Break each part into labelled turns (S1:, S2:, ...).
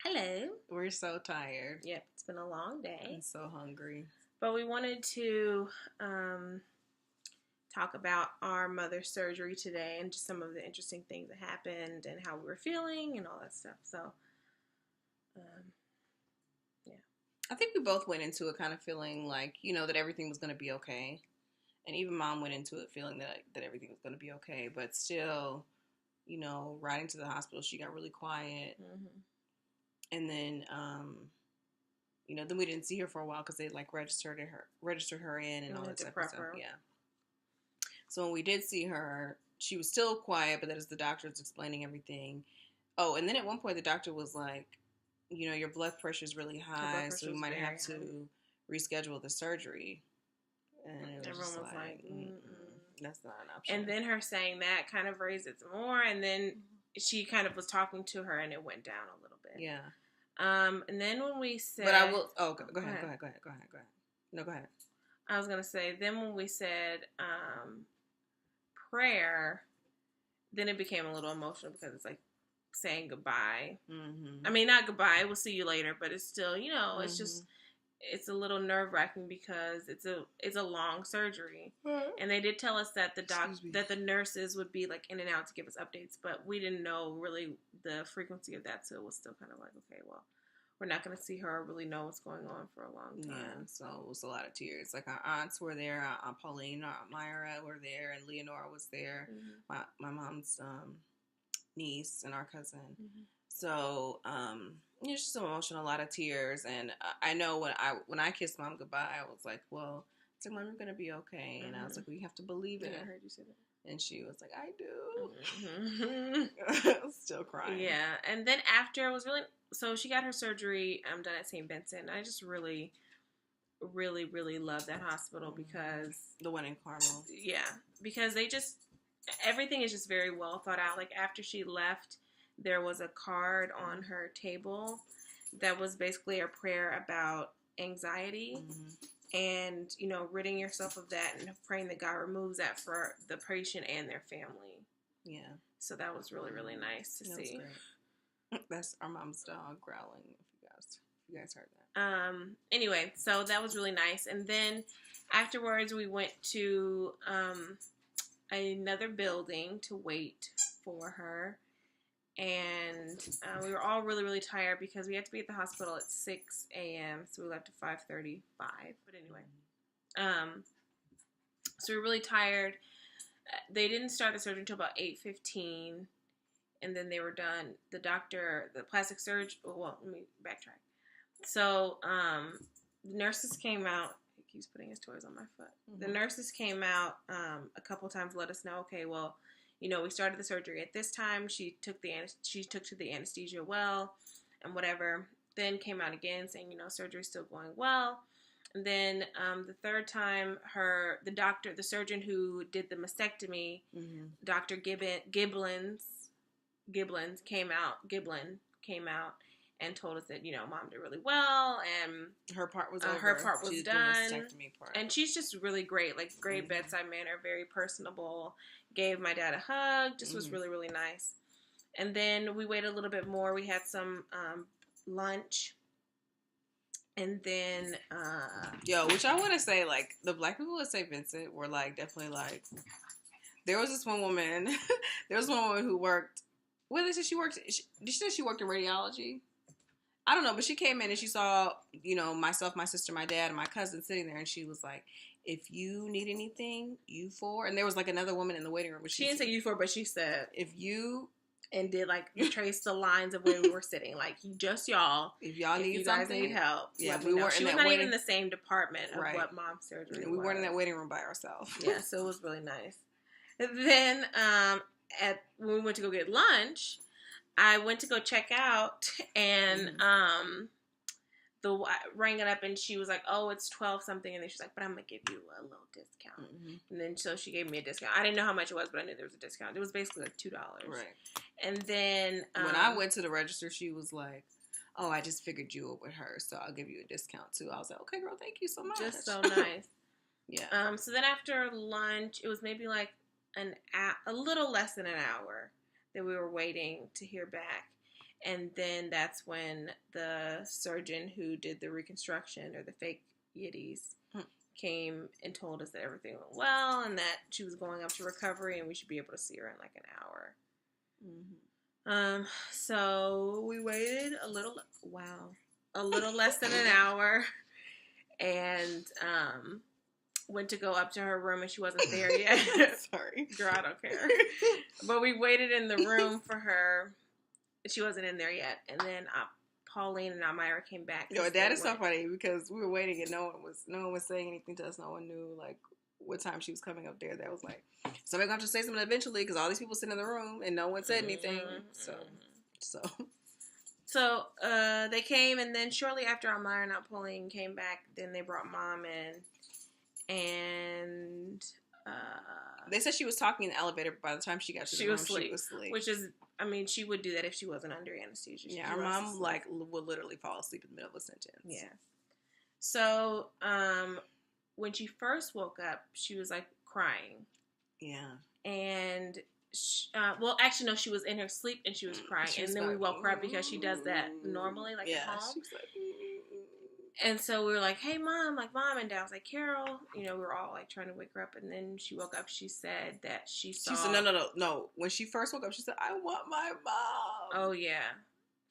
S1: Hello.
S2: We're so tired.
S1: Yep, it's been a long day.
S2: I'm so hungry.
S1: But we wanted to talk about our mother's surgery today and just some of the interesting things that happened and how we were feeling and all that stuff. So, yeah.
S2: I think we both went into it kind of feeling like, that everything was going to be okay. And even Mom went into it feeling that everything was going to be okay. But still, riding to the hospital, she got really quiet.
S1: Mm-hmm.
S2: And then, then we didn't see her for a while because they registered her in and all that type of stuff. Yeah. So when we did see her, she was still quiet, but as the doctor was explaining everything. Oh, and then at one point the doctor was like, your blood pressure is really high, so we might have to reschedule the surgery. And everyone was like, that's not an option.
S1: And then her saying that kind of raised it some more, and then she kind of was talking to her, and it went down a little bit.
S2: Yeah.
S1: And then when we said...
S2: But I will... Oh, go ahead. No, go ahead.
S1: I was going to say, then when we said prayer, then it became a little emotional because it's like saying goodbye.
S2: Mm-hmm.
S1: I mean, not goodbye, we'll see you later, but it's still, it's just... It's a little nerve-wracking because it's a long surgery, and they did tell us that that the nurses would be like in and out to give us updates, but we didn't know really the frequency of that, so it was still kind of like, okay, well, we're not going to see her or really know what's going on for a long time.
S2: Yeah, so it was a lot of tears. Like our aunts were there, Aunt Pauline, Aunt Myra were there, and Leonora was there. Mm-hmm. My mom's niece and our cousin. Mm-hmm. So, it's just emotional, a lot of tears, and I know when I kissed Mom goodbye, I was like, well, it's like, Mom, you're gonna be okay, and I was like, well, you have to believe it.
S1: I heard you say that.
S2: And she was like, I do. Mm-hmm. Still crying.
S1: Yeah, and then after it was really, so she got her surgery done at St. Vincent. I just really, really, really love that hospital because
S2: the one in Carmel.
S1: Yeah, because everything is just very well thought out. Like after she left, there was a card on her table that was basically a prayer about anxiety and, ridding yourself of that and praying that God removes that for the patient and their family.
S2: Yeah.
S1: So that was really, really nice to see.
S2: Great. That's our mom's dog growling, if you guys heard that.
S1: Anyway, so that was really nice. And then afterwards we went to another building to wait for her. And we were all really, really tired because we had to be at the hospital at 6 a.m. So we left at 5:35. But anyway, so we were really tired. They didn't start the surgery until about 8:15. And then they were done. The plastic surgeon, well, let me backtrack. So the nurses came out. He keeps putting his toys on my foot. Mm-hmm. The nurses came out a couple times to let us know, okay, well, we started the surgery at this time. She took to the anesthesia well and whatever. Then came out again saying, surgery's still going well. And then the third time, the surgeon who did the mastectomy, Dr. Giblin came out and told us that, Mom did really well and
S2: her part was over.
S1: Her part was done.
S2: The mastectomy part.
S1: And she's just really great, like great bedside manner, very personable. Gave my dad a hug, just was really, really nice. And then we waited a little bit more. We had some lunch. And then...
S2: which I want to say, like, the black people at St. Vincent were, like, definitely, like... There was this one woman... who worked... What did she work? Did she say she worked in radiology? I don't know, but she came in and she saw, myself, my sister, my dad, and my cousin sitting there, and she was like, if you need anything, you four. And there was, like, another woman in the waiting room.
S1: She didn't say you four, but she said,
S2: if you...
S1: And did, like, trace the lines of where we were sitting. Like, just y'all.
S2: If y'all need
S1: you
S2: something.
S1: guys need help.
S2: Yeah, we weren't
S1: She was not even in the same department of what Mom's surgery was.
S2: We weren't in that waiting room by ourselves.
S1: Yeah, so it was really nice. And then, when we went to go get lunch, I went to go check out, and rang it up, and she was like, oh, it's 12 something, and then she's like, but I'm gonna give you a little discount. And then so she gave me a discount. I didn't know how much it was, but I knew there was a discount. It was basically like $2.
S2: Right.
S1: And then
S2: when I went to the register, she was like, oh, I just figured you were with her, so I'll give you a discount too. I was like, okay, girl, thank you so much.
S1: Just so nice.
S2: Yeah.
S1: So then after lunch, it was maybe like a little less than an hour that we were waiting to hear back. And then that's when the surgeon who did the reconstruction or the fake yiddies came and told us that everything went well and that she was going up to recovery and we should be able to see her in like an hour. Mm-hmm. So we waited a little less than an hour and went to go up to her room and she wasn't there yet.
S2: Sorry.
S1: Girl, I don't care. But we waited in the room for her. She wasn't in there yet. And then Pauline and Amira came back.
S2: Yo, that is so funny because we were waiting and no one was saying anything to us. No one knew like what time she was coming up there. That was like, somebody's going to have to say something eventually because all these people sitting in the room and no one said anything. So they came, and then shortly after Amira and Pauline came back, then they brought Mom in, and they said she was talking in the elevator, but by the time she got to the room, she was asleep.
S1: Which is, I mean, she would do that if she wasn't under anesthesia.
S2: Yeah, our mom like would literally fall asleep in the middle of a sentence.
S1: Yeah. So when she first woke up, she was like crying. Yeah. And well, actually, no, she was in her sleep and she was crying, and then we woke her up because she does that normally, like at home. She was like, and so we were like, "Hey, Mom!" Like, Mom, and Dad was like, "Carol," you know, we were all like trying to wake her up, and then she woke up. She said that she saw.
S2: She said, "No." When she first woke up, she said, "I want my mom."
S1: Oh yeah,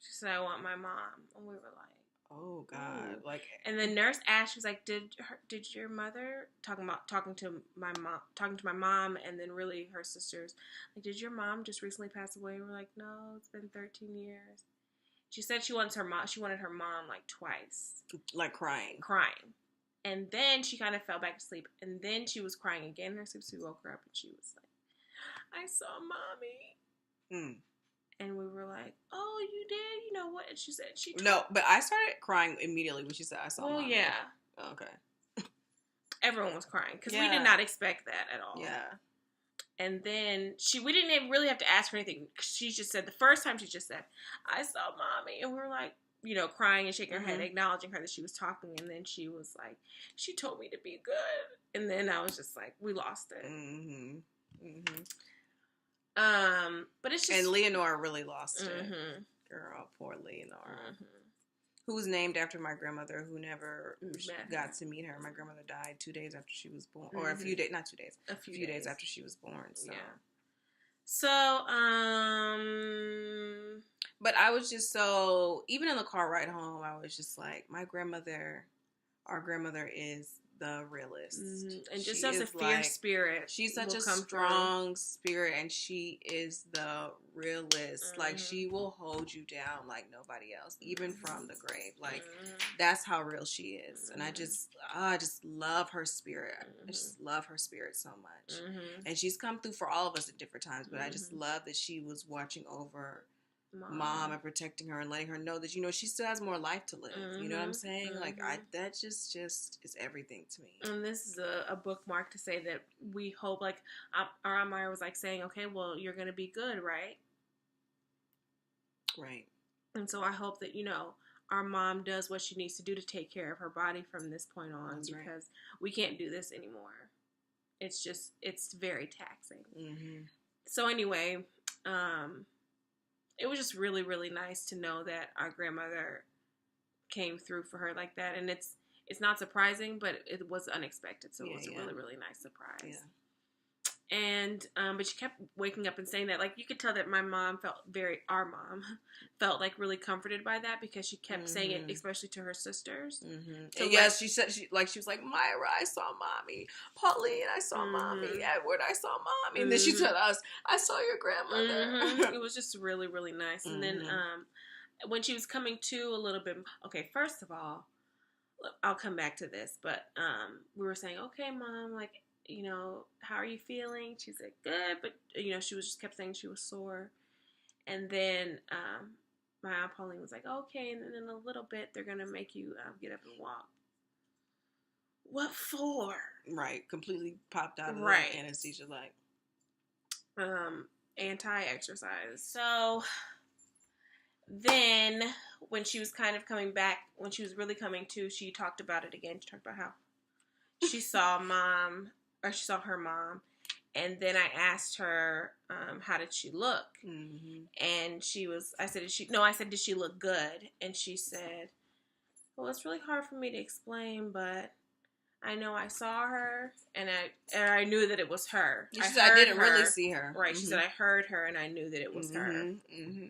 S1: she said, "I want my mom," and we were like,
S2: "Oh God!" Ooh. Like,
S1: and the nurse asked, she was like, "Did your mother talking to my mom, and then really her sisters, like, did your mom just recently pass away?" And we're like, "No, it's been 13 years." She said she wanted her mom like twice,
S2: like crying,
S1: and then she kind of fell back to sleep, and then she was crying again in her sleep. So we woke her up, and she was like, "I saw Mommy." And we were like, "Oh, you did? You know what?" And she said
S2: no, but I started crying immediately when she said I saw Mommy.
S1: Yeah.
S2: Oh, okay.
S1: Everyone was crying because we did not expect that at all. Yeah. And then we didn't even really have to ask for anything. She just said, the first time she just said, "I saw Mommy." And we were like, you know, crying and shaking her head, acknowledging her that she was talking. And then she was like, "She told me to be good." And then I was just like, we lost it. But it's just.
S2: And Leonora really lost it. Girl, poor Leonora. Who was named after my grandmother, who never got to meet her. My grandmother died 2 days after she was born. Or a few days, not 2 days. A few days after she was born. So. Yeah.
S1: So,
S2: but I was just so, even in the car ride home, I was just like, our grandmother is the realist.
S1: And just as a fierce spirit.
S2: She's such a strong spirit, and she is the realist. Like, she will hold you down like nobody else, even from the grave. Like, that's how real she is. And I just love her spirit. I just love her spirit so much. And she's come through for all of us at different times, but I just love that she was watching over Mom and protecting her and letting her know that, you know, she still has more life to live. You know what I'm saying? Like, that just is everything to me.
S1: And this is a bookmark to say that we hope, like, our Amira was like saying, "Okay, well, you're going to be good, right?"
S2: Right.
S1: And so I hope that, you know, our mom does what she needs to do to take care of her body from this point on. That's because we can't do this anymore. It's very taxing. So anyway, it was just really, really nice to know that our grandmother came through for her like that. And it's not surprising, but it was unexpected. So it was a really, really nice surprise. Yeah. And, but she kept waking up and saying that, like, you could tell that our mom felt like really comforted by that because she kept saying it, especially to her sisters.
S2: So and yes, she said, she was like, "Myra, I saw Mommy. Pauline, I saw Mommy. Edward, I saw Mommy." And then she told us, "I saw your grandmother."
S1: It was just really, really nice. And then, when she was coming to a little bit, okay, first of all, I'll come back to this, but, we were saying, "Okay, Mom, like, you know, how are you feeling?" She said, "Good," but, you know, she just kept saying she was sore. And then my Aunt Pauline was like, "Okay," and then in a little bit, they're going to make you get up and walk. What for?
S2: Right. Completely popped out of the anesthesia, like.
S1: Anti-exercise. So then when she was kind of coming back, when she was really coming to, she talked about it again. She talked about how she saw her mom, And then I asked her, how did she look?
S2: Mm-hmm.
S1: And I said, did she look good? And she said, well, it's really hard for me to explain, but I know I saw her, and I knew that it was her.
S2: She said, I didn't really see her.
S1: Right. Mm-hmm. She said, I heard her, and I knew that it was her.
S2: Mm-hmm.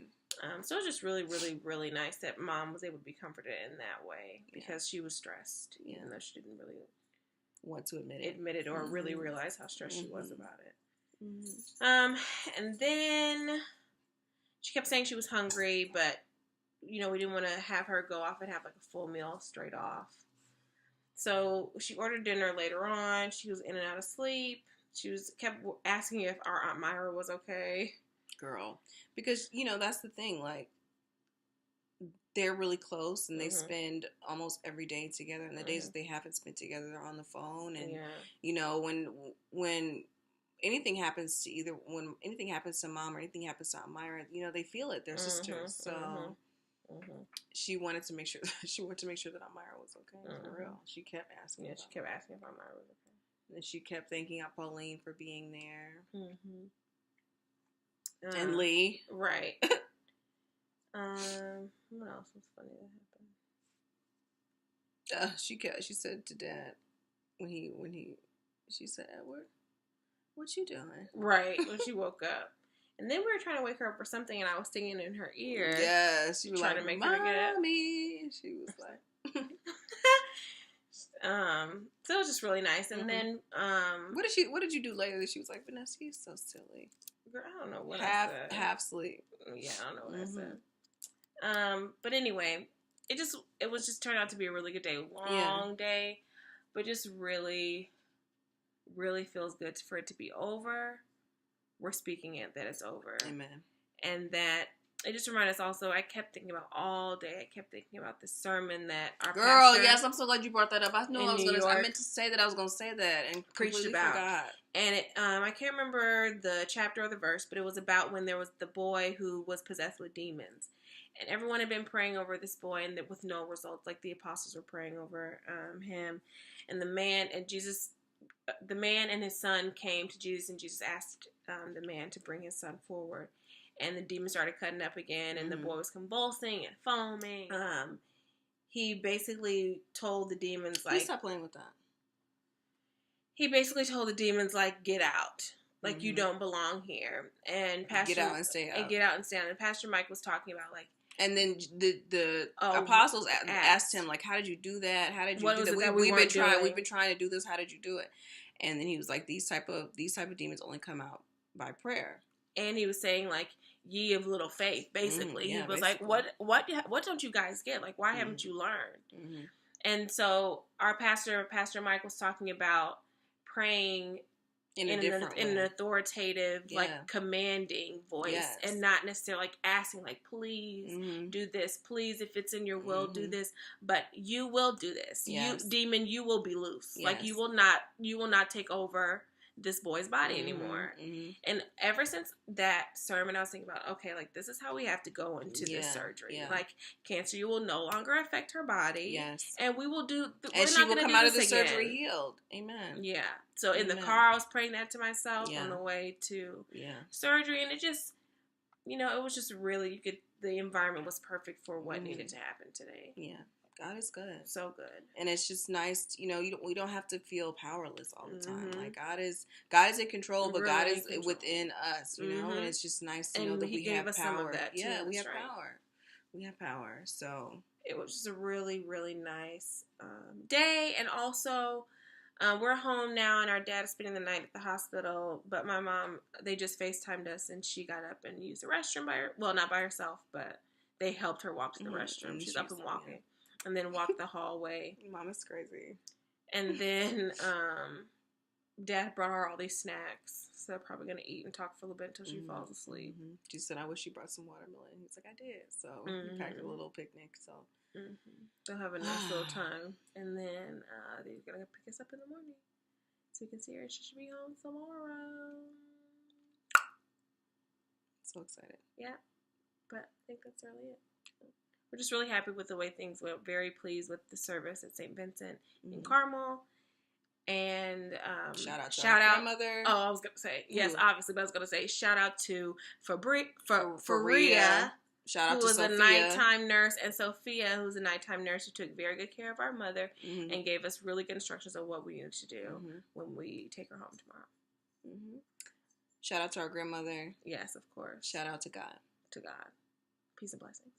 S1: So it was just really, really, really nice that Mom was able to be comforted in that way, because she was stressed, even though she didn't really
S2: want to admit it
S1: or really realize how stressed she was about it.
S2: Mm-hmm.
S1: And then she kept saying she was hungry, but we didn't want to have her go off and have like a full meal straight off. So she ordered dinner later on. She was in and out of sleep. She kept asking if our Aunt Myra was okay.
S2: Girl, because that's the thing. Like, they're really close, and they spend almost every day together. And the days that they haven't spent together, they're on the phone. And when anything happens to when anything happens to Mom or anything happens to Aunt Myra, they feel it. They're sisters. So she wanted to make sure that Aunt Myra was okay. For real, she kept asking.
S1: Yeah, she kept asking if Aunt Myra was okay.
S2: And she kept thanking Aunt Pauline for being there.
S1: Mm-hmm.
S2: And Lee,
S1: right. What else was funny that happened?
S2: She said to Dad she said, Edward, what you doing?
S1: Right, when she woke up. And then we were trying to wake her up for something, and I was singing in her ear.
S2: Yeah, she was
S1: trying to make her get up.
S2: Mommy. She was like,
S1: so it was just really nice. And then,
S2: what did you do later? She was like, Vanessa, you're so silly.
S1: Girl, I don't know what I said.
S2: Half sleep.
S1: Yeah, I don't know what I said. But anyway, it was just turned out to be a really good day. Long day, but just really, really feels good for it to be over. We're speaking it that it's over.
S2: Amen.
S1: And that it just reminded us also, I kept thinking about all day. I kept thinking about the sermon that our pastor,
S2: yes, I'm so glad you brought that up. I know I meant to say that. I was going to say that and
S1: preached about. Forgot. And I can't remember the chapter or the verse, but it was about when there was the boy who was possessed with demons. And everyone had been praying over this boy, and with no results. Like the apostles were praying over him. And the man and his son came to Jesus, and Jesus asked the man to bring his son forward. And the demon started cutting up again, and the boy was convulsing and foaming. He basically told the demons, like...
S2: Please stop playing with that.
S1: He basically told the demons, like, get out. Like, you don't belong here. And Pastor...
S2: Get out and stay out.
S1: And get out and stay out. And Pastor Mike was talking about, like...
S2: And then the apostles asked him, like, how did you do that? How did you do that? We've been trying to do this. How did you do it? And then he was like, these type of demons only come out by prayer.
S1: And he was saying, like, ye of little faith, basically. He was like, what don't you guys get? Like, why haven't you learned? And so our Pastor Mike was talking about praying in an authoritative, like, commanding voice, and not necessarily, like, asking, like, please do this. Please, if it's in your will, do this. But you will do this. Yes. Demon, you will be loose. Yes. Like, you will not take over this boy's body anymore. And ever since that sermon, I was thinking about, okay, like, this is how we have to go into this surgery. Like, cancer, you will no longer affect her body. Yes. And we will do,
S2: and she will come out of the surgery healed. Amen.
S1: Yeah. So in the car, I was praying that to myself on the way to surgery. And it just, it was just really, the environment was perfect for what needed to happen today.
S2: Yeah. God is good.
S1: So good.
S2: And it's just nice, we don't have to feel powerless all the time. Like, God is in control, but God is within us, and it's just nice to know that we have power. Some of that too. Yeah, we have power. We have power. So
S1: it was just a really, really nice day. And also, we're home now, and our dad is spending the night at the hospital, but my mom, they just FaceTimed us, and she got up and used the restroom not by herself, but they helped her walk to the restroom. She's up and walking. And then walk the hallway.
S2: Mama's crazy.
S1: And then Dad brought her all these snacks. So they're probably going to eat and talk for a little bit until she falls asleep.
S2: She said, I wish you brought some watermelon. He's like, I did. So we packed a little picnic. So
S1: they'll have a nice little time. And then they're going to pick us up in the morning. So we can see her. She should be home tomorrow.
S2: So excited.
S1: Yeah. But I think that's really it. We're just really happy with the way things went. Very pleased with the service at St. Vincent in Carmel. And
S2: shout out to our grandmother.
S1: Oh, I was gonna say yes, obviously, but I was gonna say shout out to Faria.
S2: Shout out
S1: who
S2: to Sophia,
S1: was a nighttime nurse, and Sophia, who's a nighttime nurse, who took very good care of our mother and gave us really good instructions on what we needed to do when we take her home tomorrow.
S2: Shout out to our grandmother.
S1: Yes, of course.
S2: Shout out to God.
S1: To God. Peace and blessings.